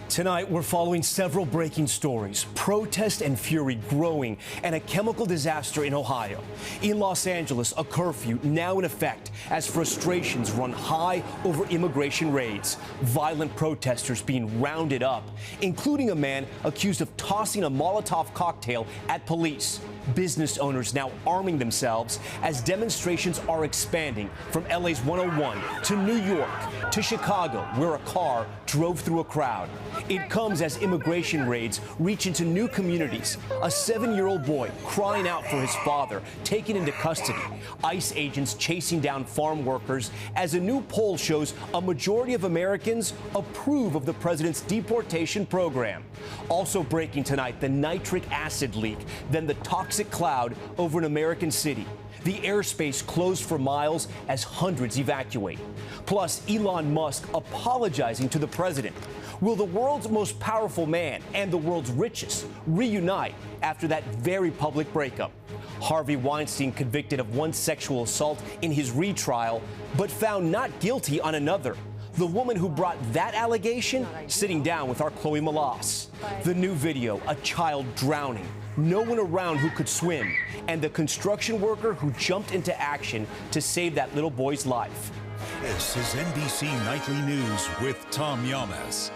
Tonight, we're following several breaking stories, protest and fury growing, and a chemical disaster in Ohio. In Los Angeles, a curfew now in effect as frustrations run high over immigration raids. Violent protesters being rounded up, including a man accused of tossing a Molotov cocktail at police. Business owners now arming themselves as demonstrations are expanding from LA's 101 to New York to Chicago, where a car drove through a crowd. It comes as immigration raids reach into new communities. A 7-year-old boy crying out for his father, taken into custody. ICE agents chasing down farm workers as a new poll shows a majority of Americans approve of the president's deportation program. Also breaking tonight, the nitric acid leak, then the toxic cloud over an American city. The airspace closed for miles as hundreds evacuate. Plus, Elon Musk apologizing to the president. Will the world's most powerful man and the world's richest reunite after that very public breakup? Harvey Weinstein convicted of one sexual assault in his retrial, but found not guilty on another. The woman who brought that allegation sitting down with our Chloe Malas. The new video, a child drowning, no one around who could swim, and the construction worker who jumped into action to save that little boy's life. This is NBC Nightly News with Tom Yamas.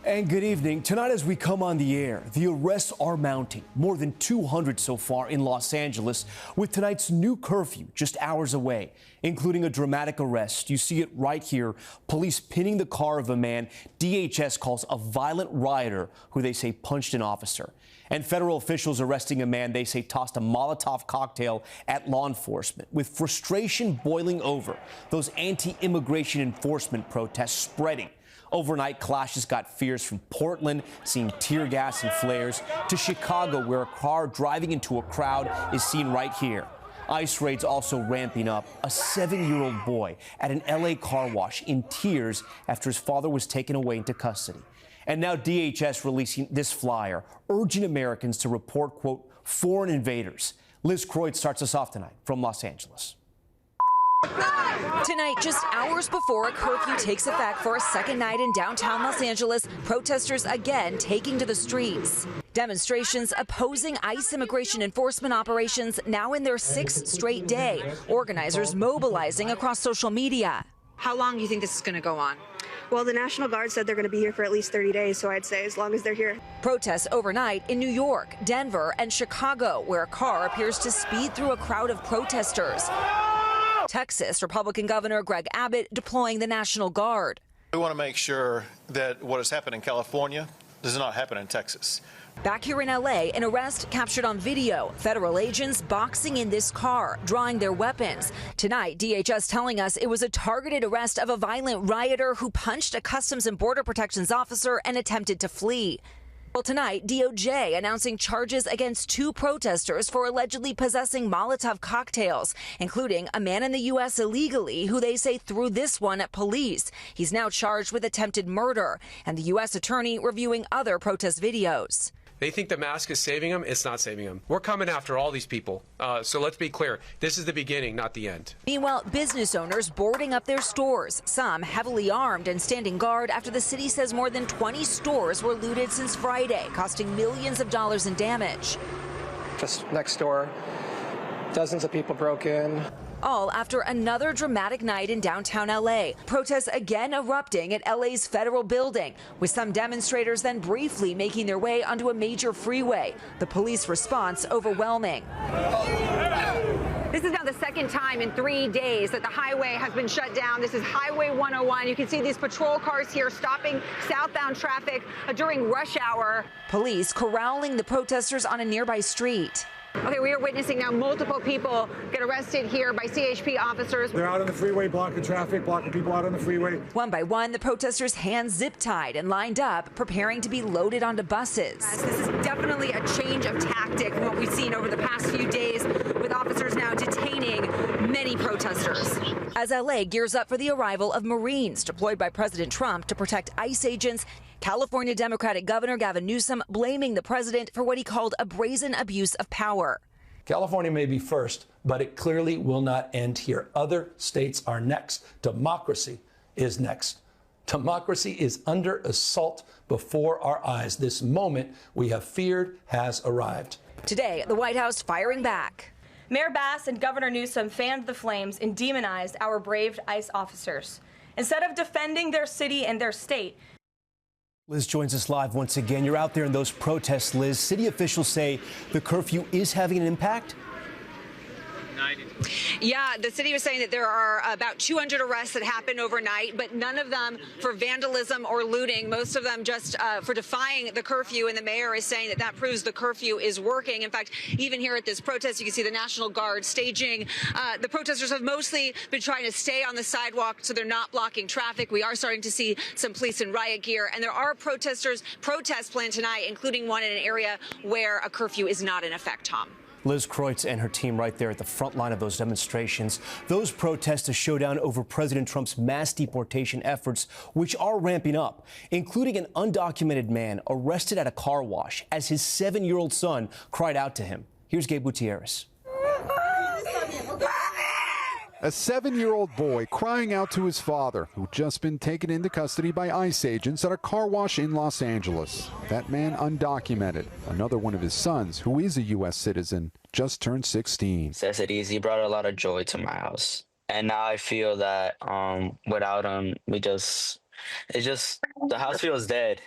And good evening. Tonight as we come on the air, the arrests are mounting. More than 200 so far in Los Angeles, with tonight's new curfew just hours away, including a dramatic arrest. You see it right here. Police pinning the car of a man DHS calls a violent rioter who they say punched an officer. And federal officials arresting a man they say tossed a Molotov cocktail at law enforcement, with frustration boiling over. Those anti-immigration enforcement protests spreading. Overnight clashes got fierce from Portland, seeing tear gas and flares, to Chicago, where a car driving into a crowd is seen right here. ICE raids also ramping up. A 7-year-old boy at an LA car wash in tears after his father was taken away into custody. And now DHS releasing this flyer, urging Americans to report, quote, foreign invaders. Liz Croyd starts us off tonight from Los Angeles. Tonight, just hours before a curfew takes effect for a second night in downtown Los Angeles, protesters again taking to the streets. Demonstrations opposing ICE immigration enforcement operations now in their 6th straight day. Organizers mobilizing across social media. How long do you think this is going to go on? Well, the National Guard said they're going to be here for at least 30 days, so I'd say as long as they're here. Protests overnight in New York, Denver, and Chicago, where a car appears to speed through a crowd of protesters. Texas Republican Governor Greg Abbott deploying the National Guard. We want to make sure that what has happened in California does not happen in Texas. Back here in LA, an arrest captured on video. Federal agents boxing in this car, drawing their weapons. Tonight, DHS telling us it was a targeted arrest of a violent rioter who punched a Customs and Border Protections officer and attempted to flee. Well, tonight, DOJ announcing charges against 2 protesters for allegedly possessing Molotov cocktails, including a man in the U.S. illegally who they say threw this one at police. He's now charged with attempted murder, and the U.S. attorney reviewing other protest videos. They think the mask is saving them. It's not saving them. We're coming after all these people. So let's be clear. This is the beginning, not the end. Meanwhile, business owners boarding up their stores, some heavily armed and standing guard after the city says more than 20 stores were looted since Friday, costing millions of dollars in damage. Just next door, dozens of people broke in. All after another dramatic night in downtown LA. Protests again erupting at LA's federal building, with some demonstrators then briefly making their way onto a major freeway. The police response overwhelming. This is now the second time in 3 days that the highway has been shut down. This is Highway 101. You can see these patrol cars here stopping southbound traffic during rush hour. Police corralling the protesters on a nearby street. Okay, we are witnessing now multiple people get arrested here by CHP officers. They're out on the freeway blocking traffic, blocking people out on the freeway. One by one, the protesters' hands zip-tied and lined up, preparing to be loaded onto buses. This is definitely a change of tactic from what we've seen over the past few days, with officers now detaining many protesters. As LA gears up for the arrival of Marines deployed by President Trump to protect ICE agents, California Democratic Governor Gavin Newsom blaming the president for what he called a brazen abuse of power. California may be first, but it clearly will not end here. Other states are next. Democracy is next. Democracy is under assault before our eyes. This moment we have feared has arrived. Today, the White House firing back. Mayor Bass and Governor Newsom fanned the flames and demonized our brave ICE officers. Instead of defending their city and their state. Liz joins us live once again. You're out there in those protests, Liz. City officials say the curfew is having an impact. Yeah, the city was saying that there are about 200 arrests that happened overnight, but none of them for vandalism or looting. Most of them just for defying the curfew. And the mayor is saying that that proves the curfew is working. In fact, even here at this protest, you can see the National Guard staging. The protesters have mostly been trying to stay on the sidewalk so they're not blocking traffic. We are starting to see some police in riot gear. And there are protests planned tonight, including one in an area where a curfew is not in effect, Tom. Liz Kreutz and her team right there at the front line of those demonstrations. Those protests, a showdown over President Trump's mass deportation efforts, which are ramping up, including an undocumented man arrested at a car wash as his 7-year-old son cried out to him. Here's Gabe Gutierrez. A 7-year-old boy crying out to his father, who'd just been taken into custody by ICE agents at a car wash in Los Angeles. That man undocumented. Another one of his sons, who is a U.S. citizen, just turned 16. Says it easy, brought a lot of joy to my house. And now I feel that without him, the house feels dead.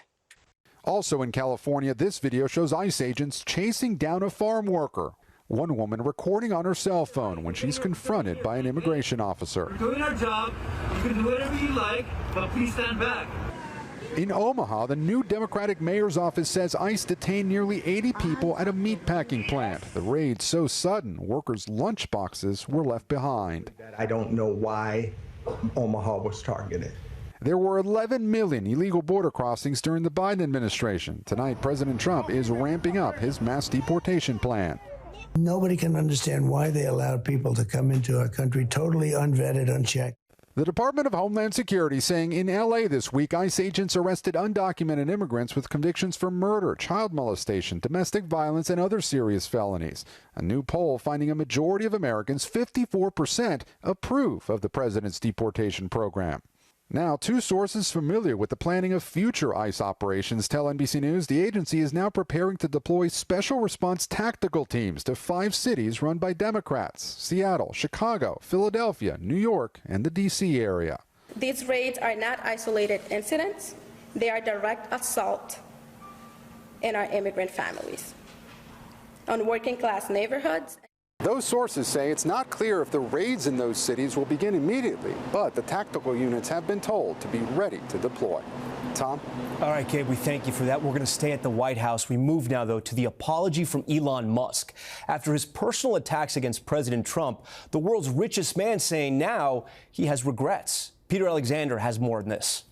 Also in California, this video shows ICE agents chasing down a farm worker. One woman recording on her cell phone when she's confronted by an immigration officer. We're doing our job. You can do whatever you like, but please stand back. In Omaha, the new Democratic mayor's office says ICE detained nearly 80 people at a meatpacking plant. The raid so sudden, workers' lunch boxes were left behind. I don't know why Omaha was targeted. There were 11 million illegal border crossings during the Biden administration. Tonight, President Trump is ramping up his mass deportation plan. Nobody can understand why they allowed people to come into our country totally unvetted, unchecked. The Department of Homeland Security saying in L.A. this week, ICE agents arrested undocumented immigrants with convictions for murder, child molestation, domestic violence, and other serious felonies. A new poll finding a majority of Americans, 54%, approve of the president's deportation program. Now, two sources familiar with the planning of future ICE operations tell NBC News the agency is now preparing to deploy special response tactical teams to 5 cities run by Democrats: Seattle, Chicago, Philadelphia, New York, and the D.C. area. These raids are not isolated incidents. They are direct assault in our immigrant families, on working class neighborhoods. Those sources say it's not clear if the raids in those cities will begin immediately, but the tactical units have been told to be ready to deploy. Tom? All right, Gabe, we thank you for that. We're going to stay at the White House. We move now, though, to the apology from Elon Musk. After his personal attacks against President Trump, the world's richest man saying now he has regrets. Peter Alexander has more on this.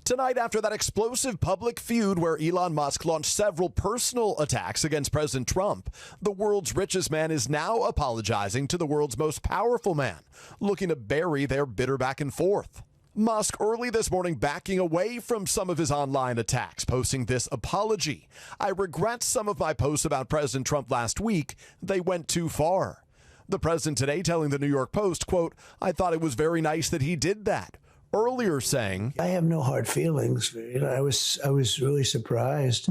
Tonight, after that explosive public feud where Elon Musk launched several personal attacks against President Trump, the world's richest man is now apologizing to the world's most powerful man, looking to bury their bitter back and forth. Musk early this morning backing away from some of his online attacks, posting this apology. "I regret some of my posts about President Trump last week. They went too far." The president today telling the New York Post, quote, "I thought it was very nice that he did that." Earlier saying, I have no hard feelings. You know, I was really surprised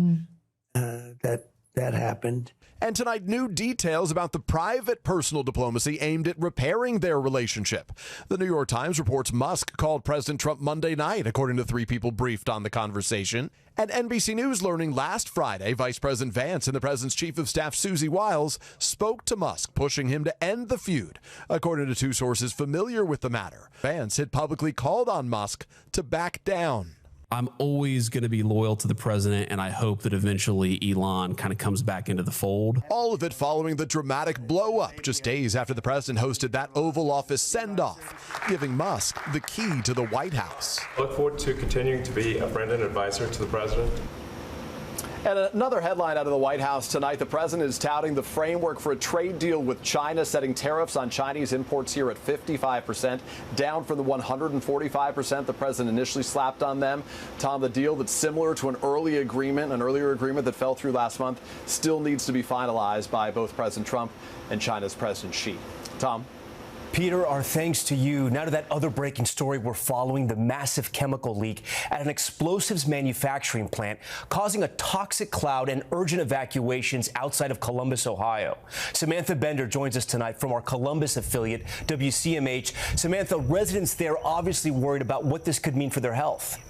that happened. And tonight, new details about the private personal diplomacy aimed at repairing their relationship. The New York Times reports Musk called President Trump Monday night, according to 3 people briefed on the conversation. And NBC News learning last Friday, Vice President Vance and the president's chief of staff, Susie Wiles, spoke to Musk, pushing him to end the feud. According to 2 sources familiar with the matter, Vance had publicly called on Musk to back down. I'm always going to be loyal to the president, and I hope that eventually Elon kind of comes back into the fold. All of it following the dramatic blow-up just days after the president hosted that Oval Office send-off, giving Musk the key to the White House. I look forward to continuing to be a friend and advisor to the president. And another headline out of the White House tonight, the president is touting the framework for a trade deal with China, setting tariffs on Chinese imports here at 55%, down from the 145% the president initially slapped on them. Tom, the deal that's similar to an earlier agreement that fell through last month still needs to be finalized by both President Trump and China's President Xi. Tom? Peter, our thanks to you. Now to that other breaking story we're following, the massive chemical leak at an explosives manufacturing plant, causing a toxic cloud and urgent evacuations outside of Columbus, Ohio. Samantha Bender joins us tonight from our Columbus affiliate, WCMH. Samantha, residents there obviously worried about what this could mean for their health.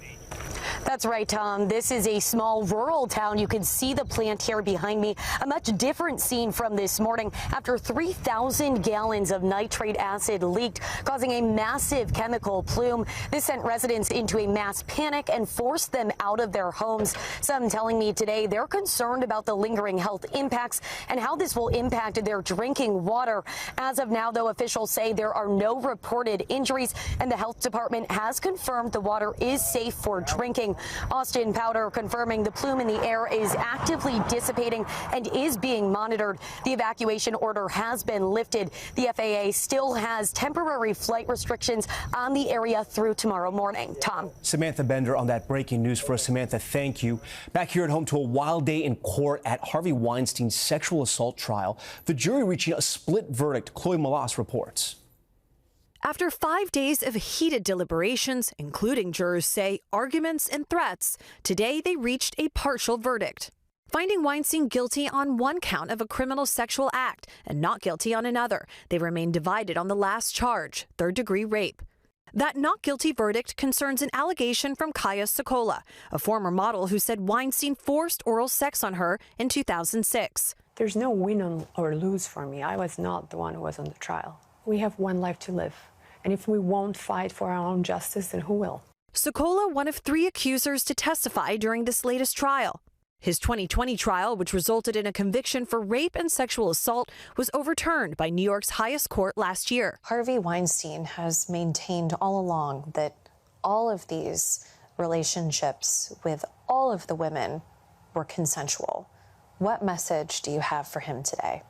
That's right, Tom. This is a small rural town. You can see the plant here behind me. A much different scene from this morning after 3,000 gallons of nitrate acid leaked, causing a massive chemical plume. This sent residents into a mass panic and forced them out of their homes. Some telling me today they're concerned about the lingering health impacts and how this will impact their drinking water. As of now, though, officials say there are no reported injuries, and the health department has confirmed the water is safe for drinking. Austin Powder confirming the plume in the air is actively dissipating and is being monitored. The evacuation order has been lifted. The FAA still has temporary flight restrictions on the area through tomorrow morning. Tom. Samantha Bender on that breaking news for us. Samantha, thank you. Back here at home to a wild day in court at Harvey Weinstein's sexual assault trial. The jury reaching a split verdict. Chloe Malas reports. After 5 days of heated deliberations, including jurors say arguments and threats, today they reached a partial verdict, finding Weinstein guilty on one count of a criminal sexual act and not guilty on another. They remain divided on the last charge, third-degree rape. That not guilty verdict concerns an allegation from Kaya Sokola, a former model who said Weinstein forced oral sex on her in 2006. There's no win or lose for me. I was not the one who was on the trial. We have one life to live. And if we won't fight for our own justice, then who will? Sokola, one of 3 accusers to testify during this latest trial. His 2020 trial, which resulted in a conviction for rape and sexual assault, was overturned by New York's highest court last year. Harvey Weinstein has maintained all along that all of these relationships with all of the women were consensual. What message do you have for him today?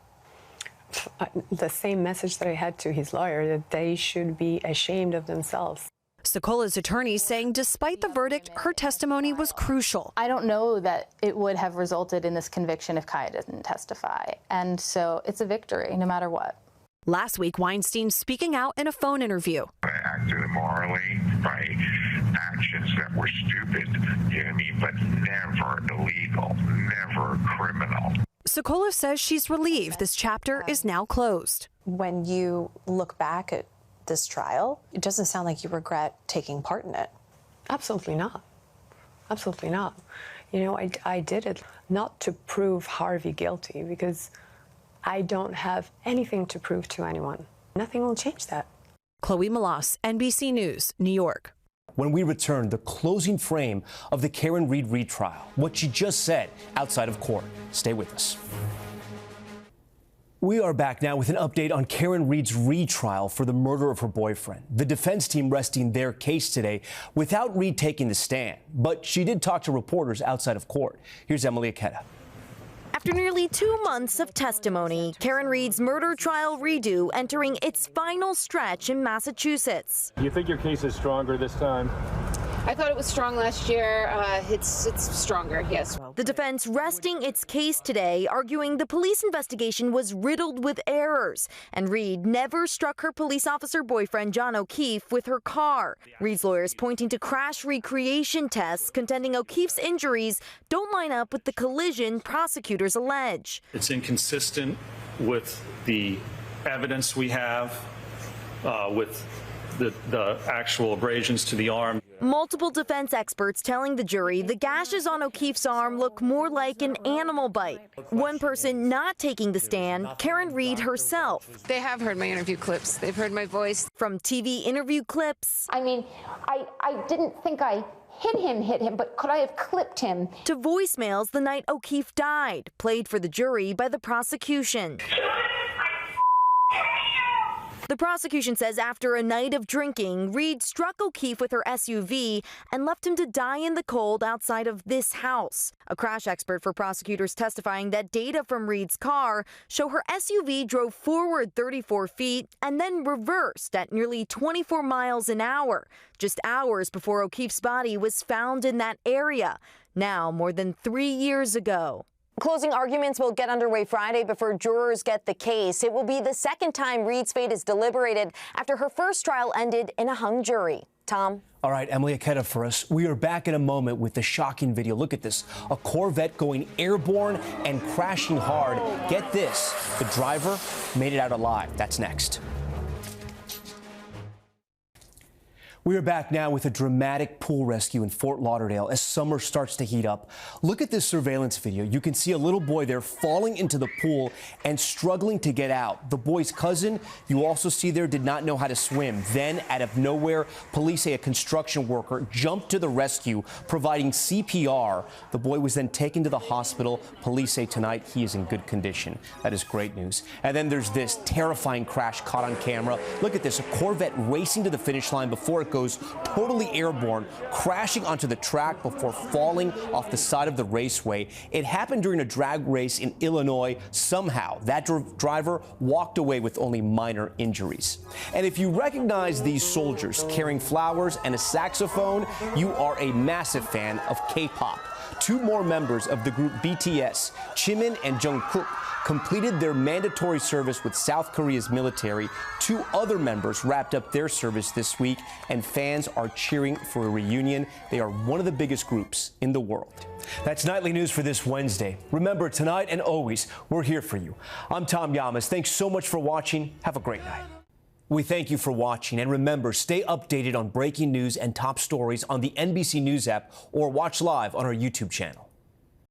The same message that I had to his lawyer, that they should be ashamed of themselves. Sokola's attorney saying despite the verdict, her testimony was crucial. I don't know that it would have resulted in this conviction if Kaya didn't testify. And so it's a victory no matter what. Last week, Weinstein speaking out in a phone interview. I acted immorally by actions that were stupid, you know what I mean, but never illegal, never criminal. Sokola says she's relieved this chapter is now closed. When you look back at this trial, it doesn't sound like you regret taking part in it. Absolutely not. Absolutely not. You know, I did it not to prove Harvey guilty, because I don't have anything to prove to anyone. Nothing will change that. Chloe Malas, NBC News, New York. When we return, the closing frame of the Karen Read retrial, what she just said outside of court. Stay with us. We are back now with an update on Karen Read's retrial for the murder of her boyfriend. The defense team resting their case today without Read taking the stand. But she did talk to reporters outside of court. Here's Emily Aketa. After nearly 2 months of testimony, Karen Read's murder trial redo entering its final stretch in Massachusetts. Do you think your case is stronger this time? I thought it was strong last year. It's stronger, yes. The defense resting its case today, arguing the police investigation was riddled with errors, and Read never struck her police officer boyfriend John O'Keefe with her car. Read's lawyers pointing to crash recreation tests, contending O'Keefe's injuries don't line up with the collision prosecutors allege. It's inconsistent with the evidence we have, with the actual abrasions to the arm. Multiple defense experts telling the jury the gashes on O'Keefe's arm look more like an animal bite. One person not taking the stand, Karen Read herself. They have heard my interview clips. They've heard my voice. From TV interview clips. I mean, I didn't think I hit him, but could I have clipped him? To voicemails the night O'Keefe died, played for the jury by the prosecution. The prosecution says after a night of drinking, Read struck O'Keefe with her SUV and left him to die in the cold outside of this house. A crash expert for prosecutors testifying that data from Read's car show her SUV drove forward 34 feet and then reversed at nearly 24 miles an hour, just hours before O'Keefe's body was found in that area, now more than 3 years ago. Closing arguments will get underway Friday before jurors get the case. It will be the second time Reed's fate is deliberated after her first trial ended in a hung jury. Tom? All right, Emily Aketa for us. We are back in a moment with the shocking video. Look at this. A Corvette going airborne and crashing hard. Get this. The driver made it out alive. That's next. We are back now with a dramatic pool rescue in Fort Lauderdale as summer starts to heat up. Look at this surveillance video. You can see a little boy there falling into the pool and struggling to get out. The boy's cousin, you also see there, did not know how to swim. Then, out of nowhere, police say a construction worker jumped to the rescue, providing CPR. The boy was then taken to the hospital. Police say tonight he is in good condition. That is great news. And then there's this terrifying crash caught on camera. Look at this, a Corvette racing to the finish line before it goes totally airborne, crashing onto the track before falling off the side of the raceway. It happened during a drag race in Illinois. Somehow, that driver walked away with only minor injuries. And if you recognize these soldiers carrying flowers and a saxophone, you are a massive fan of K-pop. Two more members of the group BTS, Jimin and Jungkook, completed their mandatory service with South Korea's military. Two other members wrapped up their service this week, and fans are cheering for a reunion. They are one of the biggest groups in the world. That's Nightly News for this Wednesday. Remember, tonight and always, we're here for you. I'm Tom Llamas. Thanks so much for watching. Have a great night. We thank you for watching, and remember, stay updated on breaking news and top stories on the NBC News app or watch live on our YouTube channel.